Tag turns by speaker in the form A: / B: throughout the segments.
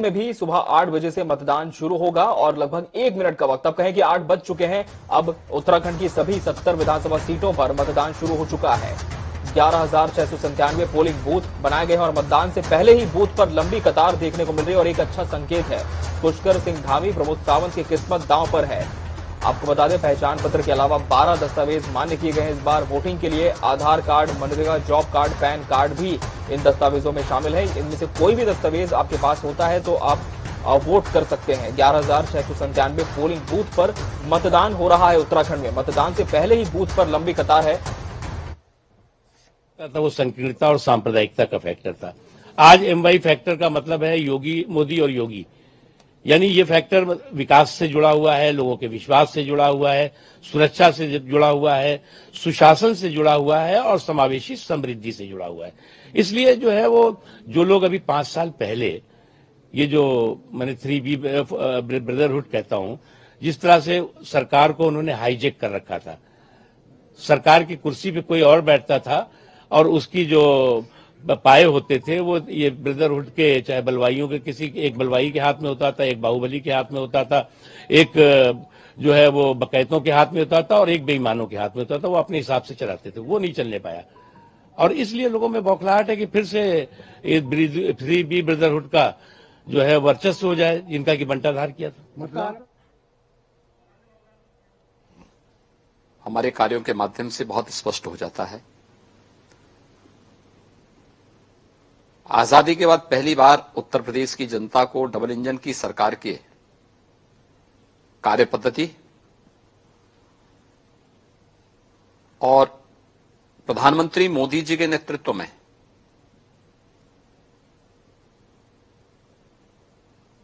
A: में भी सुबह 8 बजे से मतदान शुरू होगा और लगभग 1 मिनट का वक्त, अब कहें कि 8 बज चुके हैं। अब उत्तराखंड की सभी 70 विधानसभा सीटों पर मतदान शुरू हो चुका है। 11,697 पोलिंग बूथ बनाए गए हैं और मतदान से पहले ही बूथ पर लंबी कतार देखने को मिल रही है और एक अच्छा संकेत है। पुष्कर सिंह धामी, प्रमोद सावंत की किस्मत दांव पर है। आपको बता दें, पहचान पत्र के अलावा 12 दस्तावेज मान्य किए गए हैं इस बार वोटिंग के लिए। Aadhaar card, MNREGA job card, PAN card भी इन दस्तावेजों में शामिल है। इनमें से कोई भी दस्तावेज आपके पास होता है तो आप वोट कर सकते हैं। 11,697 पोलिंग बूथ पर मतदान हो रहा है उत्तराखंड में। मतदान से पहले ही बूथ पर लंबी कतार है।
B: वो संकीर्णता और सांप्रदायिकता का फैक्टर था। आज एमवाई फैक्टर का मतलब है योगी, मोदी और योगी, यानी ये फैक्टर विकास से जुड़ा हुआ है, लोगों के विश्वास से जुड़ा हुआ है, सुरक्षा से जुड़ा हुआ है, सुशासन से जुड़ा हुआ है और समावेशी समृद्धि से जुड़ा हुआ है। इसलिए जो है वो जो लोग अभी 5 साल पहले ये जो मैंने 3B ब्रदरहुड कहता हूं, जिस तरह से सरकार को उन्होंने हाईजेक कर रखा था, सरकार की कुर्सी पे कोई और बैठता था और उसकी जो पाए होते थे वो ये ब्रदरहुड के, चाहे बलवाइयों के, किसी एक बलवाई के हाथ में होता था, एक बाहुबली के हाथ में होता था, एक जो है वो बकैतों के हाथ में होता था और एक बेईमानों के हाथ में होता था। वो अपने हिसाब से चलाते थे, वो नहीं चलने पाया और इसलिए लोगों में बौखलाहट है कि फिर से 3B ब्रदरहुड का जो है वर्चस्व हो जाए, जिनका की बंटाधार किया था।
C: हमारे कार्यों के माध्यम से बहुत स्पष्ट हो जाता है। आजादी के बाद पहली बार उत्तर प्रदेश की जनता को डबल इंजन की सरकार के कार्य पद्धति और प्रधानमंत्री मोदी जी के नेतृत्व में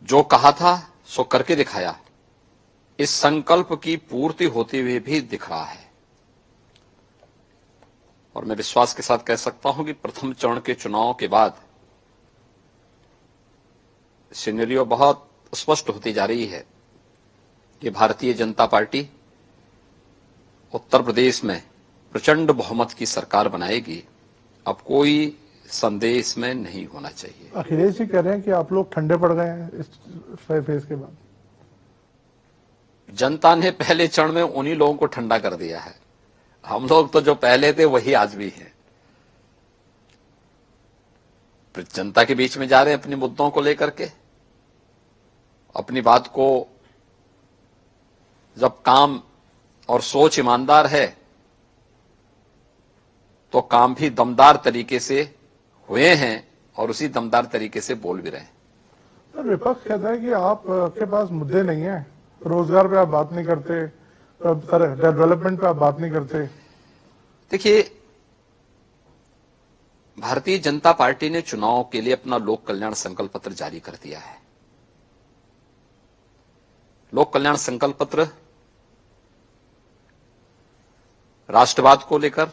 C: जो कहा था सो करके दिखाया, इस संकल्प की पूर्ति होते हुए भी दिख रहा है। और मैं विश्वास के साथ कह सकता हूं कि प्रथम चरण के चुनाव के बाद सिनेरियो बहुत स्पष्ट होती जा रही है कि भारतीय जनता पार्टी उत्तर प्रदेश में प्रचंड बहुमत की सरकार बनाएगी। अब कोई संदेह इसमें नहीं होना चाहिए।
D: अखिलेश जी कह रहे हैं कि आप लोग ठंडे पड़ गए हैं इस फेज के बाद।
C: जनता ने पहले चरण में उन्हीं लोगों को ठंडा कर दिया है। हम लोग तो जो पहले थे वही आज भी हैं। जनता के बीच में जा रहे हैं अपने मुद्दों को लेकर के। अपनी बात को, जब काम और सोच ईमानदार है तो काम भी दमदार तरीके से हुए हैं और उसी दमदार तरीके से बोल भी रहे हैं।
D: तो विपक्ष कहता है कि आपके पास मुद्दे नहीं है, रोजगार पे आप बात नहीं करते, डेवलपमेंट पे आप बात नहीं करते।
C: देखिए, भारतीय जनता पार्टी ने चुनाव के लिए अपना लोक कल्याण संकल्प पत्र जारी कर दिया है। लोक कल्याण संकल्प पत्र राष्ट्रवाद को लेकर,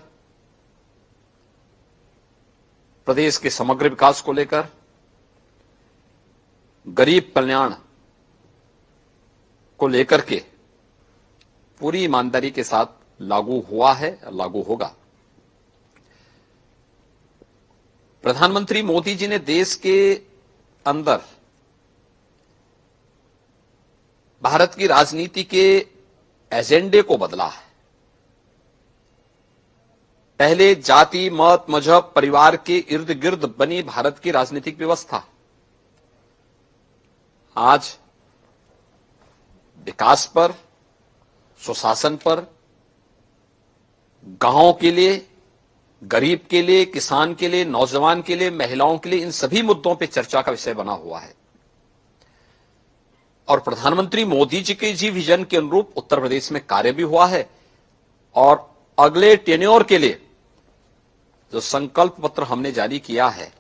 C: प्रदेश के समग्र विकास को लेकर, गरीब कल्याण को लेकर के पूरी ईमानदारी के साथ लागू हुआ है, लागू होगा। प्रधानमंत्री मोदी जी ने देश के अंदर भारत की राजनीति के एजेंडे को बदला है। पहले जाति, मत, मजहब, परिवार के इर्द गिर्द बनी भारत की राजनीतिक व्यवस्था आज विकास पर, सुशासन पर, गांवों के लिए, गरीब के लिए, किसान के लिए, नौजवान के लिए, महिलाओं के लिए, इन सभी मुद्दों पर चर्चा का विषय बना हुआ है। और प्रधानमंत्री मोदी जी के जी विजन के अनुरूप उत्तर प्रदेश में कार्य भी हुआ है। और अगले टेन्योर के लिए जो संकल्प पत्र हमने जारी किया है,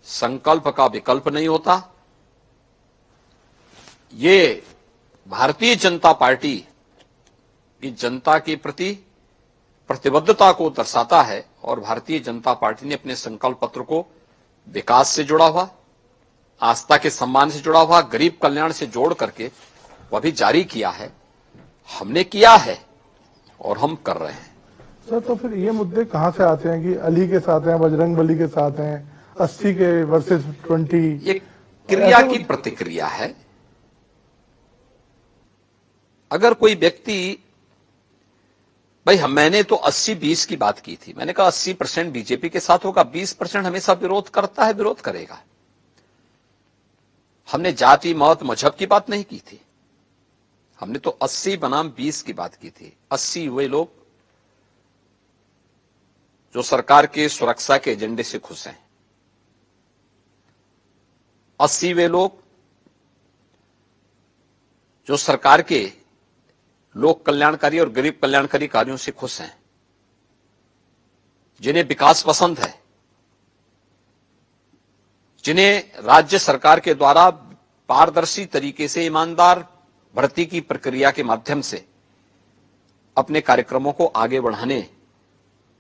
C: संकल्प का विकल्प नहीं होता। ये भारतीय जनता पार्टी की जनता के प्रति प्रतिबद्धता को दर्शाता है और भारतीय जनता पार्टी ने अपने संकल्प पत्र को विकास से जुड़ा हुआ, आस्था के सम्मान से जुड़ा हुआ, गरीब कल्याण से जोड़ करके वह भी जारी किया है। हमने किया है और हम कर रहे हैं।
D: सर, तो फिर ये मुद्दे कहां से आते हैं कि अली के साथ हैं, बजरंग बली के साथ हैं, 80 के वर्सेस 20?
C: क्रिया की प्रतिक्रिया है। अगर कोई व्यक्ति, भाई मैंने तो 80-20 की बात की थी, मैंने कहा 80% बीजेपी के साथ होगा, 20% हमेशा विरोध करता है, विरोध करेगा। हमने जाति मत मजहब की बात नहीं की थी, हमने तो 80 बनाम 20 की बात की थी। 80 वे लोग जो सरकार के सुरक्षा के एजेंडे से खुश हैं, 80 वे लोग जो सरकार के लोक कल्याणकारी और गरीब कल्याणकारी कार्यों से खुश हैं, जिन्हें विकास पसंद है, जिन्हें राज्य सरकार के द्वारा पारदर्शी तरीके से ईमानदार भर्ती की प्रक्रिया के माध्यम से अपने कार्यक्रमों को आगे बढ़ाने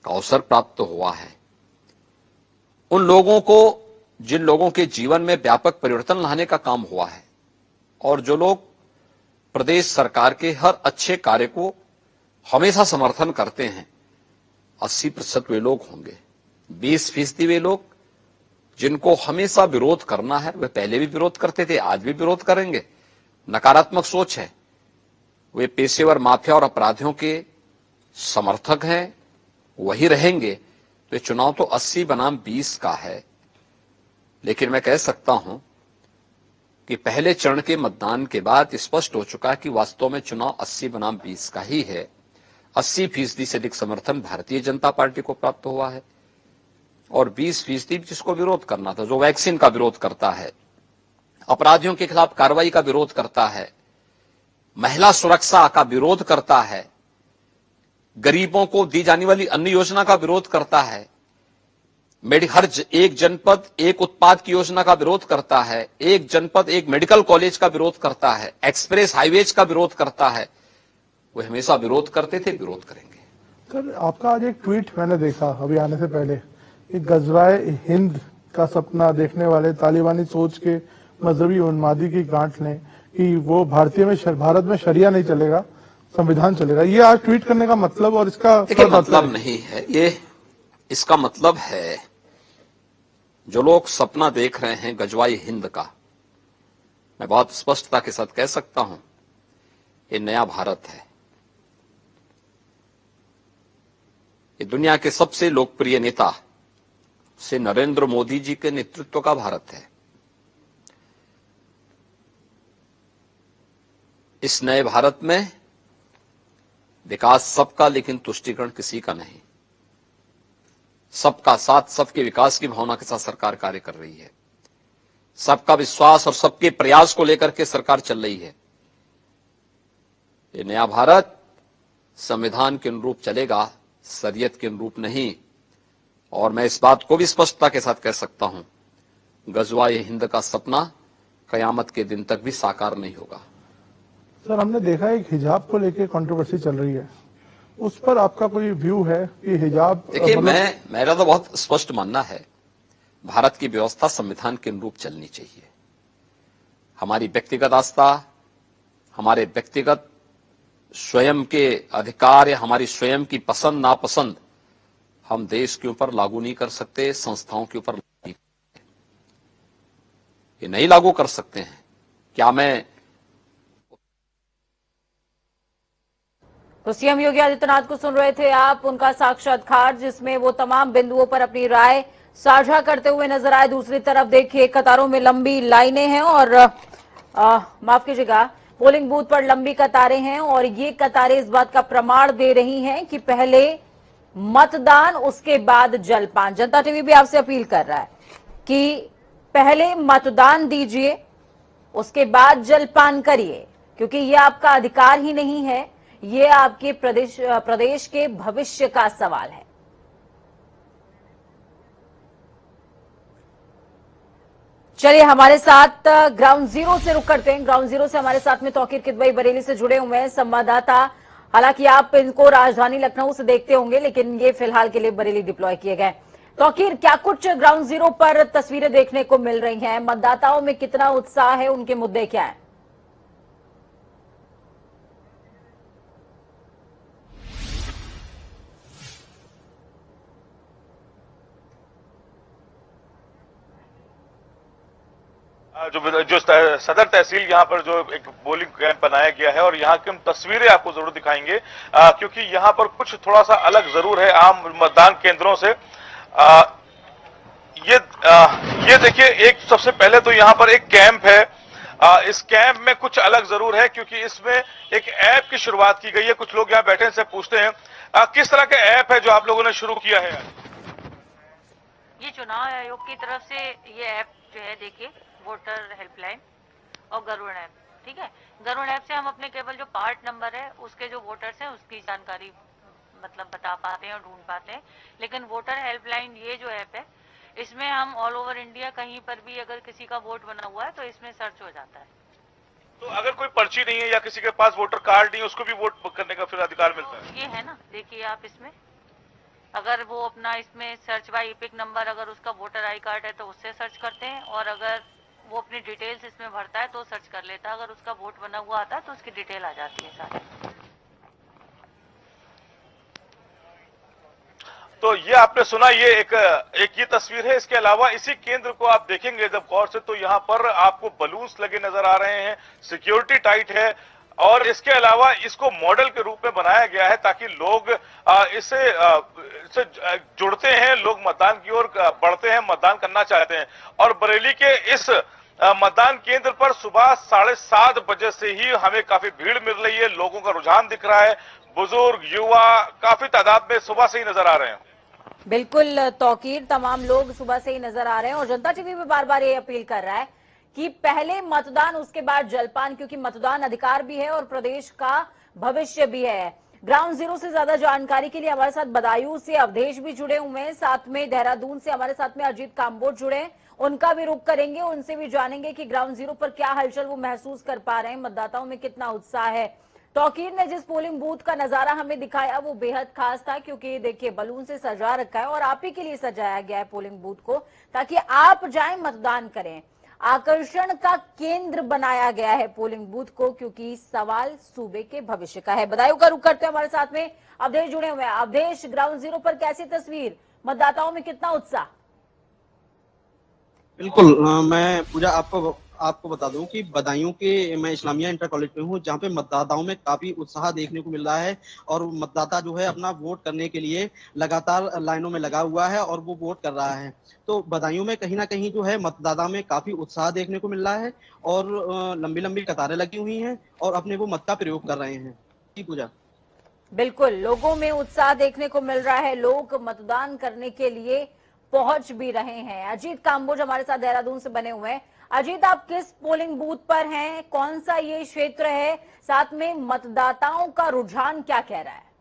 C: का अवसर प्राप्त हुआ है। उन लोगों को, जिन लोगों के जीवन में व्यापक परिवर्तन लाने का काम हुआ है और जो लोग प्रदेश सरकार के हर अच्छे कार्य को हमेशा समर्थन करते हैं, 80% वे लोग होंगे। 20% वे लोग जिनको हमेशा विरोध करना है, वे पहले भी विरोध करते थे, आज भी विरोध करेंगे, नकारात्मक सोच है, वे पेशेवर माफिया और अपराधियों के समर्थक हैं, वही रहेंगे। तो चुनाव तो 80 बनाम 20 का है, लेकिन मैं कह सकता हूं कि पहले चरण के मतदान के बाद स्पष्ट हो चुका है कि वास्तव में चुनाव 80 बनाम 20 का ही है। 80% से अधिक समर्थन भारतीय जनता पार्टी को प्राप्त हुआ है और 20% जिसको विरोध करना था, जो वैक्सीन का विरोध करता है, अपराधियों के खिलाफ कार्रवाई का विरोध करता है, महिला सुरक्षा का विरोध करता है, गरीबों को दी जाने वाली अन्य योजना का विरोध करता है, हर एक जनपद एक उत्पाद की योजना का विरोध करता है, एक जनपद एक मेडिकल कॉलेज का विरोध करता है, एक्सप्रेस हाईवेज का विरोध करता है, वे हमेशा विरोध करते थे, विरोध करेंगे।
D: सर, आपका आज एक ट्वीट मैंने देखा अभी आने से पहले, कि गजवाए हिंद का सपना देखने वाले तालिबानी सोच के मजहबी उन्मादी की गांठ लें कि वो भारत में शरिया नहीं चलेगा, संविधान चलेगा। ये आज ट्वीट करने का मतलब और इसका
C: मतलब नहीं है, ये इसका मतलब है जो लोग सपना देख रहे हैं गजवाई हिंद का, मैं बहुत स्पष्टता के साथ कह सकता हूं, ये नया भारत है। ये दुनिया के सबसे लोकप्रिय नेता से नरेंद्र मोदी जी के नेतृत्व का भारत है। इस नए भारत में विकास सबका, लेकिन तुष्टीकरण किसी का नहीं। सबका साथ, सबके विकास की भावना के साथ सरकार कार्य कर रही है। सबका विश्वास और सबके प्रयास को लेकर के सरकार चल रही है। ये नया भारत संविधान के अनुरूप चलेगा, शरीयत के अनुरूप नहीं। और मैं इस बात को भी स्पष्टता के साथ कह सकता हूं, गजवाए हिंद का सपना कयामत के दिन तक भी साकार नहीं होगा।
D: सर, हमने देखा एक हिजाब को लेकर कंट्रोवर्सी चल रही है, उस पर आपका कोई व्यू है कि हिजाब?
C: देखिए, मेरा तो बहुत स्पष्ट मानना है, भारत की व्यवस्था संविधान के अनुरूप चलनी चाहिए। हमारी व्यक्तिगत आस्था, हमारे व्यक्तिगत स्वयं के अधिकार या हमारी स्वयं की पसंद नापसंद हम देश के ऊपर लागू नहीं कर सकते, संस्थाओं के ऊपर ये नहीं लागू कर सकते हैं। क्या मैं
E: तो सीएम योगी आदित्यनाथ को सुन रहे थे आप, उनका साक्षात्कार जिसमें वो तमाम बिंदुओं पर अपनी राय साझा करते हुए नजर आए। दूसरी तरफ देखिए, कतारों में लंबी लाइनें हैं और माफ कीजिएगा, पोलिंग बूथ पर लंबी कतारें हैं और ये कतारें इस बात का प्रमाण दे रही हैं कि पहले मतदान, उसके बाद जलपान। जनता टीवी भी आपसे अपील कर रहा है कि पहले मतदान दीजिए, उसके बाद जलपान करिए, क्योंकि ये आपका अधिकार ही नहीं है, ये आपके प्रदेश के भविष्य का सवाल है। चलिए, हमारे साथ ग्राउंड जीरो से रुक करते हैं। ग्राउंड जीरो से हमारे साथ में तौकीर किदवई बरेली से जुड़े हुए हैं संवाददाता। हालांकि आप इनको राजधानी लखनऊ से देखते होंगे, लेकिन ये फिलहाल के लिए बरेली डिप्लॉय किए गए। तौकीर, क्या कुछ ग्राउंड जीरो पर तस्वीरें देखने को मिल रही हैं? मतदाताओं में कितना उत्साह है, उनके मुद्दे क्या है?
F: जो सदर तहसील यहाँ पर जो एक पोलिंग कैंप बनाया गया है, और यहाँ की हम तस्वीरें आपको जरूर दिखाएंगे, क्योंकि यहाँ पर कुछ थोड़ा सा अलग जरूर है आम मतदान केंद्रों से। ये देखिए, एक सबसे पहले तो यहाँ पर एक कैंप है। इस कैंप में कुछ अलग जरूर है, क्योंकि इसमें एक ऐप की शुरुआत की गई है। कुछ लोग यहाँ बैठे से पूछते हैं किस तरह का ऐप है जो आप लोगों ने शुरू किया है?
G: ये चुनाव आयोग की तरफ से ये ऐप जो है, देखिए, वोटर हेल्पलाइन और गरुड़ ऐप, ठीक है। गरुड़ ऐप से हम अपने केवल जो पार्ट नंबर है उसके जो वोटर्स हैं उसकी जानकारी मतलब बता पाते हैं और ढूंढ पाते हैं। लेकिन वोटर हेल्पलाइन ये जो ऐप है, इसमें हम ऑल ओवर इंडिया कहीं पर भी अगर किसी का वोट बना हुआ है तो इसमें सर्च हो जाता है।
F: तो अगर कोई पर्ची नहीं है या किसी के पास वोटर कार्ड नहीं है, उसको भी वोट करने का फिर अधिकार मिलता है?
G: ये है ना, देखिए आप इसमें अगर वो अपना इसमें सर्च बाय इपिक नंबर, अगर उसका वोटर आई कार्ड है तो उससे सर्च करते हैं, और अगर वो अपनी डिटेल्स इसमें भरता है तो सर्च कर लेता है। अगर उसका वोट बना हुआ आता है तो उसकी डिटेल आ जाती है सारी।
F: तो ये आपने सुना, ये एक ये तस्वीर है। इसके अलावा इसी केंद्र को आप देखेंगे जब गौर से, तो यहाँ पर आपको बलून्स लगे नजर आ रहे हैं, सिक्योरिटी टाइट है, और इसके अलावा इसको मॉडल के रूप में बनाया गया है ताकि लोग इससे जुड़ते हैं, लोग मतदान की ओर बढ़ते हैं, मतदान करना चाहते हैं। और बरेली के इस मतदान केंद्र पर सुबह 7:30 बजे से ही हमें काफी भीड़ मिल रही है, लोगों का रुझान दिख रहा है, बुजुर्ग, युवा काफी तादाद में सुबह से ही नजर आ रहे हैं।
E: बिल्कुल तौकीर, तमाम लोग सुबह से ही नजर आ रहे हैं, और जनता टीवी भी बार बार ये अपील कर रहा है कि पहले मतदान, उसके बाद जलपान, क्योंकि मतदान अधिकार भी है और प्रदेश का भविष्य भी है। ग्राउंड जीरो से ज्यादा जानकारी के लिए हमारे साथ बदायूं से अवधेश भी जुड़े हुए हैं, साथ में देहरादून से हमारे साथ में अजीत काम्बोज जुड़े हैं, उनका भी रुख करेंगे, उनसे भी जानेंगे कि ग्राउंड जीरो पर क्या हलचल वो महसूस कर पा रहे हैं, मतदाताओं में कितना उत्साह है। तौकीर ने जिस पोलिंग बूथ का नजारा हमें दिखाया वो बेहद खास था, क्योंकि देखिए बलून से सजा रखा है और आप ही के लिए सजाया गया है पोलिंग बूथ को, ताकि आप जाएं मतदान करें। आकर्षण का केंद्र बनाया गया है पोलिंग बूथ को, क्योंकि सवाल सूबे के भविष्य का है। बदायूं का रुख करते हैं, हमारे साथ में अवधेश जुड़े हुए हैं। अवधेश, ग्राउंड जीरो पर कैसी तस्वीर, मतदाताओं में कितना उत्साह?
H: बिल्कुल, मैं पूजा आपको बता दूं कि बदायूं के मैं इस्लामिया इंटर कॉलेज में हूं, जहां पे मतदाताओं में काफी उत्साह देखने को मिल रहा है, और मतदाता जो है अपना वोट करने के लिए लगातार लाइनों में लगा हुआ है और वो वोट कर रहा है। तो बदायूं में कहीं ना कहीं जो है मतदाता में काफी उत्साह देखने को मिल रहा है, और लंबी लंबी कतारें लगी हुई हैं और अपने वो मत का प्रयोग कर रहे हैं। जी पूजा,
E: बिल्कुल, लोगों में उत्साह देखने को मिल रहा है, लोग मतदान करने के लिए पहुंच भी रहे हैं। अजीत काम्बोज हमारे साथ देहरादून से बने हुए हैं। अजीत, आप किस पोलिंग बूथ पर हैं, कौन सा ये क्षेत्र है, साथ में मतदाताओं का रुझान क्या कह रहा है?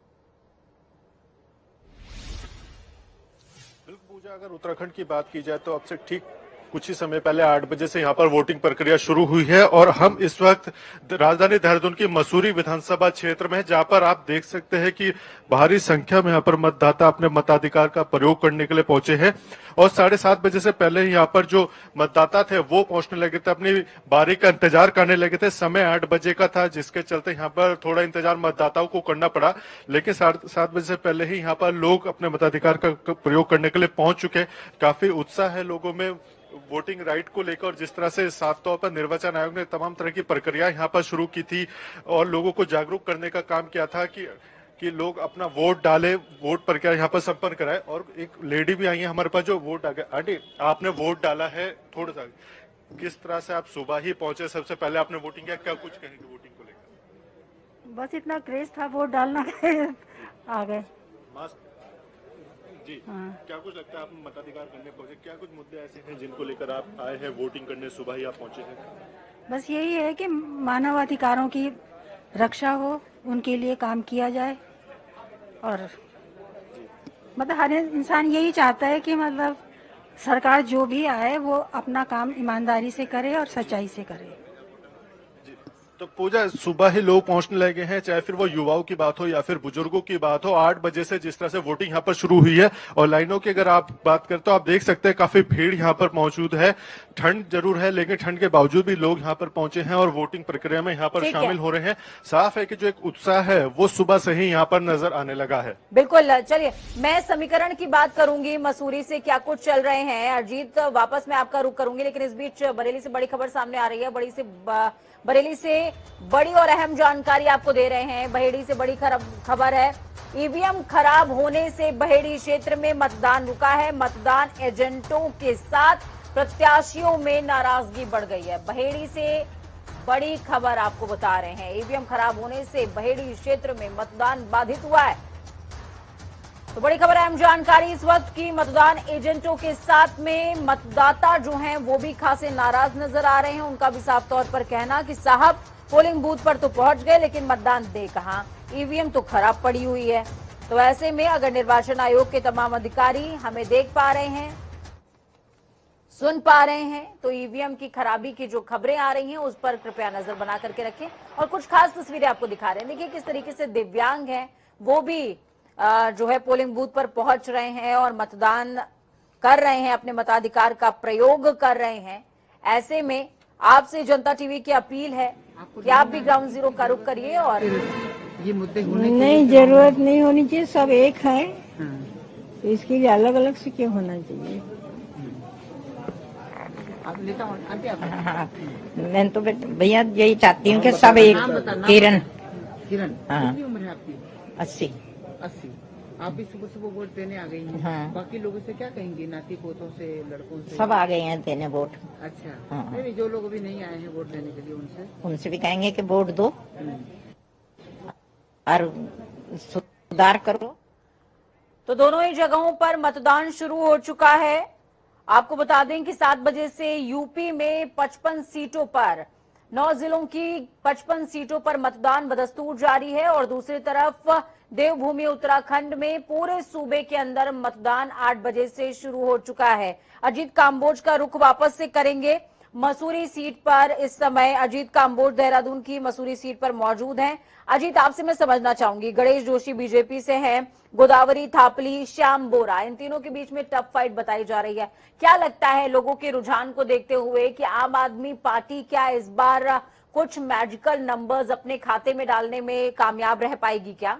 I: बिल्कुल पूजा, अगर उत्तराखंड की बात की जाए तो अब से ठीक कुछ ही समय पहले 8 बजे से यहाँ पर वोटिंग प्रक्रिया शुरू हुई है, और हम इस वक्त राजधानी देहरादून की मसूरी विधानसभा क्षेत्र में है, जहाँ पर आप देख सकते हैं कि भारी संख्या में यहाँ पर मतदाता अपने मताधिकार का प्रयोग करने के लिए पहुंचे हैं। और 7:30 बजे से पहले ही यहाँ पर जो मतदाता थे वो पहुंचने लगे थे, अपनी बारी का इंतजार करने लगे थे। समय 8 बजे का था, जिसके चलते यहाँ पर थोड़ा इंतजार मतदाताओं को करना पड़ा, लेकिन 7:30 बजे से पहले ही यहाँ पर लोग अपने मताधिकार का प्रयोग करने के लिए पहुंच चुके। काफी उत्साह है लोगों में वोटिंग राइट को लेकर, और जिस तरह से साफ तौर पर निर्वाचन आयोग ने तमाम तरह की प्रक्रिया यहाँ पर शुरू की थी और लोगों को जागरूक करने का काम किया था कि लोग अपना वोट डाले, वोट प्रक्रिया यहाँ पर संपन्न कराए। और एक लेडी भी आई है हमारे पास जो वोट डाले। आंटी, आपने वोट डाला है, थोड़ा सा किस तरह से आप सुबह ही पहुंचे, सबसे पहले आपने वोटिंग किया, क्या कुछ कहेंगे वोटिंग को लेकर?
J: बस इतना क्रेज था वोट डालना आ गए।
I: जी, क्या कुछ लगता है आप मताधिकार करने पहुंचे, क्या कुछ मुद्दे ऐसे हैं जिनको लेकर आप आए हैं वोटिंग करने, सुबह ही आप पहुंचे हैं?
J: बस यही है कि मानव अधिकारों की रक्षा हो, उनके लिए काम किया जाए, और मतलब हर इंसान यही चाहता है कि मतलब सरकार जो भी आए वो अपना काम ईमानदारी से करे और सच्चाई से करे।
I: तो पूजा सुबह ही लोग पहुंचने लगे हैं, चाहे फिर वो युवाओं की बात हो या फिर बुजुर्गों की बात हो। 8 बजे से जिस तरह से वोटिंग यहाँ पर शुरू हुई है और लाइनों की अगर आप बात करें तो आप देख सकते हैं काफी भीड़ यहाँ पर मौजूद है। ठंड जरूर है लेकिन ठंड के बावजूद भी लोग यहाँ पर पहुंचे हैं और वोटिंग प्रक्रिया में यहाँ पर शामिल हो रहे हैं। साफ है कि जो एक उत्साह है वो सुबह से ही यहाँ पर नजर आने लगा है।
E: बिल्कुल, चलिए मैं समीकरण की बात करूंगी, मसूरी से क्या कुछ चल रहे हैं। अजीत, वापस मैं आपका रुख करूंगी, लेकिन इस बीच बरेली से बड़ी खबर सामने आ रही है। बरेली से बड़ी और अहम जानकारी आपको दे रहे हैं। बहेड़ी से बड़ी खबर है, ईवीएम खराब होने से बहेड़ी क्षेत्र में मतदान रुका है। मतदान एजेंटों के साथ प्रत्याशियों में नाराजगी बढ़ गई है। बहेड़ी से बड़ी खबर आपको बता रहे हैं, ईवीएम खराब होने से बहेड़ी क्षेत्र में मतदान बाधित हुआ है। तो बड़ी खबर, अहम जानकारी इस वक्त की। मतदान एजेंटों के साथ में मतदाता जो हैं वो भी खासे नाराज नजर आ रहे हैं। उनका भी साफ तौर पर कहना कि साहब पोलिंग बूथ पर तो पहुंच गए लेकिन मतदान दे कहां, ईवीएम तो खराब पड़ी हुई है। तो ऐसे में अगर निर्वाचन आयोग के तमाम अधिकारी हमें देख पा रहे हैं, सुन पा रहे हैं, तो ईवीएम की खराबी की जो खबरें आ रही हैं उस पर कृपया नजर बना करके रखें। और कुछ खास तस्वीरें आपको दिखा रहे हैं। देखिए किस तरीके से दिव्यांग हैं वो भी जो है पोलिंग बूथ पर पहुंच रहे हैं और मतदान कर रहे हैं, अपने मताधिकार का प्रयोग कर रहे हैं। ऐसे में आपसे जनता टीवी की अपील है कि आप भी ग्राउंड जीरो का रुख करिए और
K: ये मुद्दे होने
J: नहीं, जरूरत नहीं होनी चाहिए, सब एक है। तो इसके लिए अलग अलग से क्यों होना चाहिए?
K: आप नेता आंटी आप
L: मैं तो भैया यही चाहती हूँ कि सब एक। किरण।
K: किरण,
L: हाँ।
K: कितनी उम्र है आपकी?
L: 80।
K: 80। आप भी सुबह सुबह वोट देने आ गई हैं।
L: हाँ।
K: बाकी लोगों से क्या कहेंगे, नाती पोतों से, लड़कों से?
L: सब आ गए हैं देने वोट।
K: अच्छा।
L: हाँ।
K: नहीं, जो लोग अभी नहीं आए हैं वोट देने के लिए
L: उनसे भी कहेंगे कि वोट दो और सुधार करो।
E: तो दोनों ही जगहों पर मतदान शुरू हो चुका है। आपको बता दें कि 7 बजे से यूपी में 55 सीटों पर, 9 जिलों की 55 सीटों पर मतदान बदस्तूर जारी है। और दूसरी तरफ देवभूमि उत्तराखंड में पूरे सूबे के अंदर मतदान 8 बजे से शुरू हो चुका है। अजीत काम्बोज का रुख वापस से करेंगे। मसूरी सीट पर इस समय अजीत काम्बोज देहरादून की मसूरी सीट पर मौजूद हैं। अजीत, आपसे मैं समझना चाहूंगी, गणेश जोशी बीजेपी से हैं, गोदावरी थापली, श्याम बोरा, इन तीनों के बीच में टफ फाइट बताई जा रही है। क्या लगता है लोगों के रुझान को देखते हुए कि आम आदमी पार्टी क्या इस बार कुछ मैजिकल नंबर्स अपने खाते में डालने में कामयाब रह पाएगी क्या?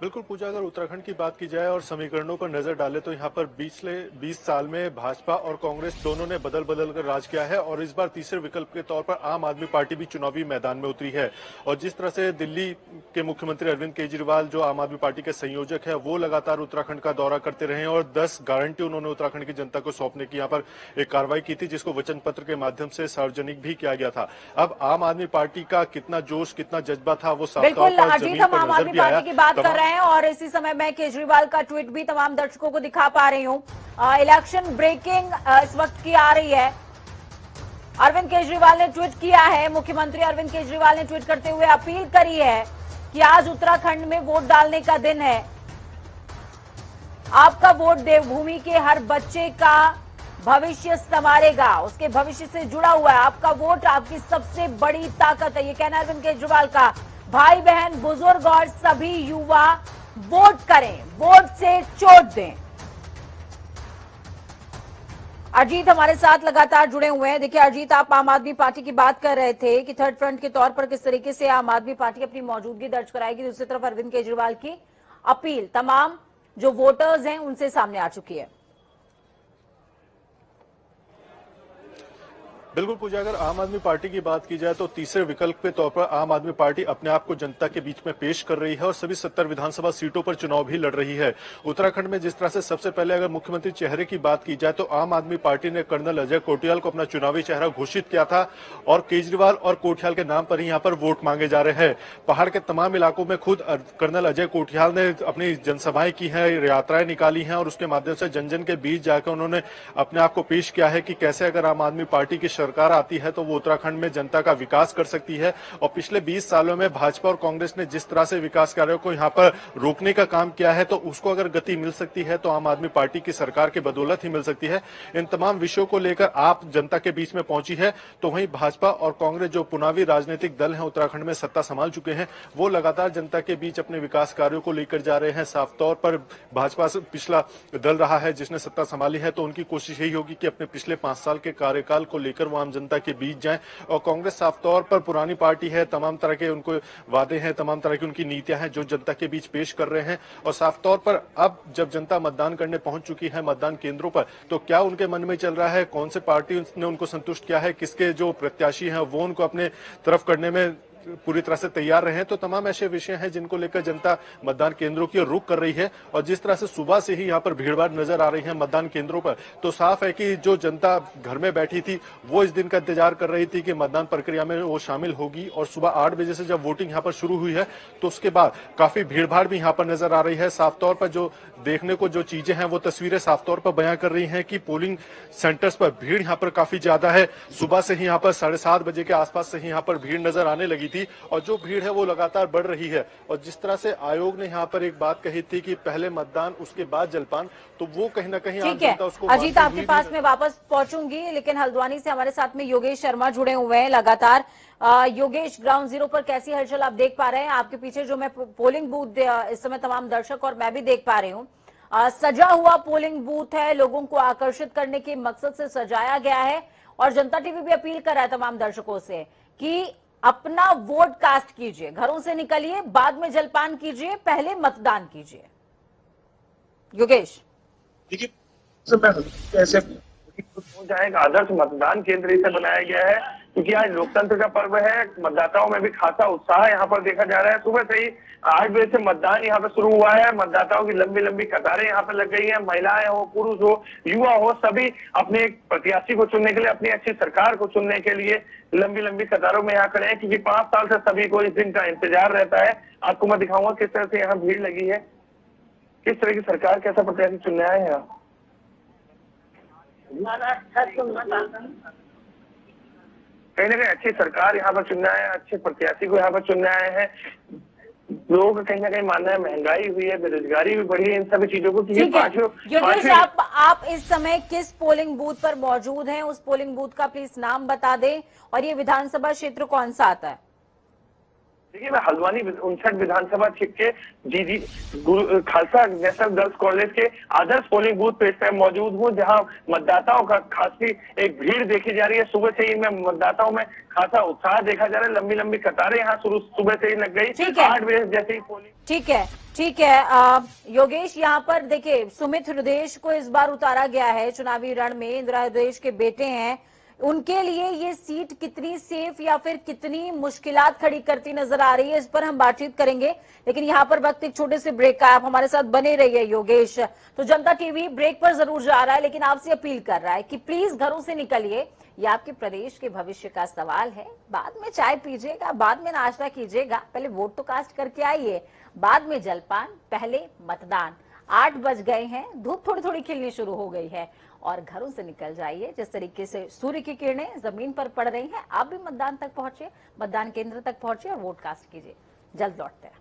I: बिल्कुल पूजा, अगर उत्तराखंड की बात की जाए और समीकरणों पर नजर डाले तो यहाँ पर पिछले 20 साल में भाजपा और कांग्रेस दोनों ने बदल बदल कर राज किया है और इस बार तीसरे विकल्प के तौर पर आम आदमी पार्टी भी चुनावी मैदान में उतरी है। और जिस तरह से दिल्ली के मुख्यमंत्री अरविंद केजरीवाल, जो आम आदमी पार्टी के संयोजक है, वो लगातार उत्तराखंड का दौरा करते रहे और 10 गारंटी उन्होंने उत्तराखंड की जनता को सौंपने की यहाँ पर एक कार्रवाई की थी, जिसको वचन पत्र के माध्यम से सार्वजनिक भी किया गया था। अब आम आदमी पार्टी का कितना जोश, कितना जज्बा था, वो साफ तौर पर जमीन पर नजर भी आया।
E: और इसी समय मैं केजरीवाल का ट्वीट भी तमाम दर्शकों को दिखा पा रही हूँ। इलेक्शन ब्रेकिंग इस वक्त की आ रही है। अरविंद केजरीवाल ने ट्वीट किया है, मुख्यमंत्री अरविंद केजरीवाल ने ट्वीट करते हुए अपील करी है कि आज उत्तराखंड में वोट डालने का दिन है। आपका वोट देवभूमि के हर बच्चे का भविष्य संवारेगा, उसके भविष्य से जुड़ा हुआ है। आपका वोट आपकी सबसे बड़ी ताकत है, ये कहना है अरविंद केजरीवाल का। भाई बहन, बुजुर्ग और सभी युवा वोट करें, वोट से चोट दें। अजीत हमारे साथ लगातार जुड़े हुए हैं। देखिए अजीत, आप आम आदमी पार्टी की बात कर रहे थे कि थर्ड फ्रंट के तौर पर किस तरीके से आम आदमी पार्टी अपनी मौजूदगी दर्ज कराएगी। दूसरी तरफ अरविंद केजरीवाल की अपील तमाम जो वोटर्स हैं उनसे सामने आ चुकी है।
I: बिल्कुल पूजा, अगर आम आदमी पार्टी की बात की जाए तो तीसरे विकल्प के तौर पर आम आदमी पार्टी अपने आप को जनता के बीच में पेश कर रही है और सभी 70 विधानसभा सीटों पर चुनाव भी लड़ रही है। उत्तराखंड में जिस तरह से सबसे पहले अगर मुख्यमंत्री चेहरे की बात की जाए तो आम आदमी पार्टी ने कर्नल अजय कोटियाल को अपना चुनावी चेहरा घोषित किया था और केजरीवाल और कोटियाल के नाम पर ही यहाँ पर वोट मांगे जा रहे हैं। पहाड़ के तमाम इलाकों में खुद कर्नल अजय कोटियाल ने अपनी जनसभाएं की है, यात्राएं निकाली हैं और उसके माध्यम से जन जन के बीच जाकर उन्होंने अपने आप को पेश किया है कि कैसे अगर आम आदमी पार्टी की सरकार आती है तो वो उत्तराखंड में जनता का विकास कर सकती है। और पिछले 20 सालों में भाजपा और कांग्रेस ने जिस तरह से विकास कार्यों को यहाँ पर रोकने का काम किया है, तो उसको अगर गति मिल सकती है तो आम आदमी पार्टी की सरकार की बदौलत ही मिल सकती है। इन तमाम विषयों को लेकर आप जनता के बीच में पहुंची है, तो वहीं भाजपा और कांग्रेस जो पुनावी राजनीतिक दल हैं उत्तराखंड में सत्ता संभाल चुके हैं, वो लगातार जनता के बीच अपने विकास कार्यों को लेकर जा रहे हैं। साफ तौर पर भाजपा से पिछला दल रहा है जिसने सत्ता संभाली है, तो उनकी कोशिश यही होगी कि अपने पिछले 5 साल के कार्यकाल को लेकर वो आम जनता के बीच जाएं। और कांग्रेस साफ तौर पर पुरानी पार्टी है, तमाम तरह के उनको वादे हैं, तमाम तरह की उनकी नीतियां हैं जो जनता के बीच पेश कर रहे हैं। और साफ तौर पर अब जब जनता मतदान करने पहुंच चुकी है मतदान केंद्रों पर, तो क्या उनके मन में चल रहा है, कौन से पार्टी ने उनको संतुष्ट किया है, किसके जो प्रत्याशी हैं वो उनको अपने तरफ करने में पूरी तरह से तैयार रहे हैं, तो तमाम ऐसे विषय हैं जिनको लेकर जनता मतदान केंद्रों की ओर रुख कर रही है। और जिस तरह से सुबह से ही यहाँ पर भीड़भाड़ नजर आ रही है मतदान केंद्रों पर, तो साफ है कि जो जनता घर में बैठी थी वो इस दिन का इंतजार कर रही थी कि मतदान प्रक्रिया में वो शामिल होगी। और सुबह 8 बजे से जब वोटिंग यहाँ पर शुरू हुई है तो उसके बाद काफी भीड़भाड़ भी यहाँ पर नजर आ रही है। साफ तौर पर जो देखने को जो चीजें हैं वो तस्वीरें साफ तौर पर बयां कर रही हैं कि पोलिंग सेंटर्स पर भीड़ यहाँ पर काफी ज्यादा है। सुबह से ही यहाँ पर 7:30 बजे के आसपास से ही यहाँ पर भीड़ नजर आने लगी थी और जो भीड़ है वो लगातार बढ़ रही है। और जिस तरह से आयोग ने यहाँ पर एक बात कही थी कि पहले मतदान उसके बाद जलपान, तो वो कहीं ना कहीं
E: ठीक है। अजीत, आपके पास में वापस पहुंचूंगी, लेकिन हल्द्वानी से हमारे साथ में योगेश शर्मा जुड़े हुए हैं लगातार। योगेश, ग्राउंड जीरो पर कैसी हलचल आप देख पा रहे हैं? आपके पीछे जो मैं पोलिंग बूथ इस समय तमाम दर्शक और मैं भी देख पा रही हूँ, सजा हुआ पोलिंग बूथ है, लोगों को आकर्षित करने के मकसद से सजाया गया है। और जनता टीवी भी अपील कर रहा है तमाम दर्शकों से कि अपना वोट कास्ट कीजिए, घरों से निकलिए, बाद में जलपान कीजिए, पहले मतदान कीजिए। योगेश,
M: देखिए कैसे एक आदर्श मतदान केंद्र इसे बनाया गया है, क्योंकि आज लोकतंत्र का पर्व है। मतदाताओं में भी खासा उत्साह यहाँ पर देखा जा रहा है। सुबह से ही 8 बजे से मतदान यहाँ पे शुरू हुआ है। मतदाताओं की लंबी लंबी कतारें यहाँ पे लग गई हैं। महिलाएं हो, पुरुष हो, युवा हो, सभी अपने प्रत्याशी को चुनने के लिए, अपनी अच्छी सरकार को चुनने के लिए लंबी लंबी कतारों में यहाँ खड़े हैं, क्योंकि 5 साल से सभी को इस दिन का इंतजार रहता है। आपको मैं दिखाऊंगा किस तरह से यहाँ भीड़ लगी है, किस तरह की सरकार, कैसा प्रत्याशी चुनने आए हैं। कहीं ना कहीं अच्छी सरकार यहाँ पर चुनने आए हैं, अच्छे प्रत्याशी को यहाँ पर चुनने आए हैं। लोगों का कहीं ना कहीं मानना है महंगाई हुई है, बेरोजगारी भी बढ़ी है, इन सभी चीजों को।
E: योगेश, आप इस समय किस पोलिंग बूथ पर मौजूद हैं? उस पोलिंग बूथ का प्लीज नाम बता दें, और ये विधानसभा क्षेत्र कौन सा आता है?
M: देखिए, मैं हल्द्वानी 59 विधानसभा क्षेत्र के खालसा नेशनल गर्ल्स कॉलेज के आदर्श पोलिंग बूथ पे इस टाइम मौजूद हूँ, जहां मतदाताओं का खासी एक भीड़ देखी जा रही है। सुबह से ही में मतदाताओं में खासा उत्साह देखा जा रहा है। लंबी लंबी कतारें यहाँ सुबह से ही लग गई। 8 बजे जैसे ही पोलिंग।
E: ठीक है। योगेश, यहाँ पर देखिए, सुमित हृदयेश को इस बार उतारा गया है चुनावी रण में। इंदिरा हृदयेश के बेटे हैं, उनके लिए ये सीट कितनी सेफ या फिर कितनी मुश्किलात खड़ी करती नजर आ रही है, इस पर हम बातचीत करेंगे। लेकिन यहाँ पर वक्त एक छोटे से ब्रेक का, आप हमारे साथ बने रहिए योगेश। तो जनता टीवी ब्रेक पर जरूर जा रहा है, लेकिन आपसे अपील कर रहा है कि प्लीज घरों से निकलिए, ये आपके प्रदेश के भविष्य का सवाल है। बाद में चाय पीजिएगा, बाद में नाश्ता कीजिएगा, पहले वोट तो कास्ट करके आइए, बाद में जलपान, पहले मतदान। 8 बज गए हैं, धूप थोड़ी थोड़ी खिलनी शुरू हो गई है, और घरों से निकल जाइए। जिस तरीके से सूर्य की किरणें जमीन पर पड़ रही हैं, आप भी मतदान तक पहुंचे, मतदान केंद्र तक पहुंचे और वोट कास्ट कीजिए। जल्द लौटते हैं।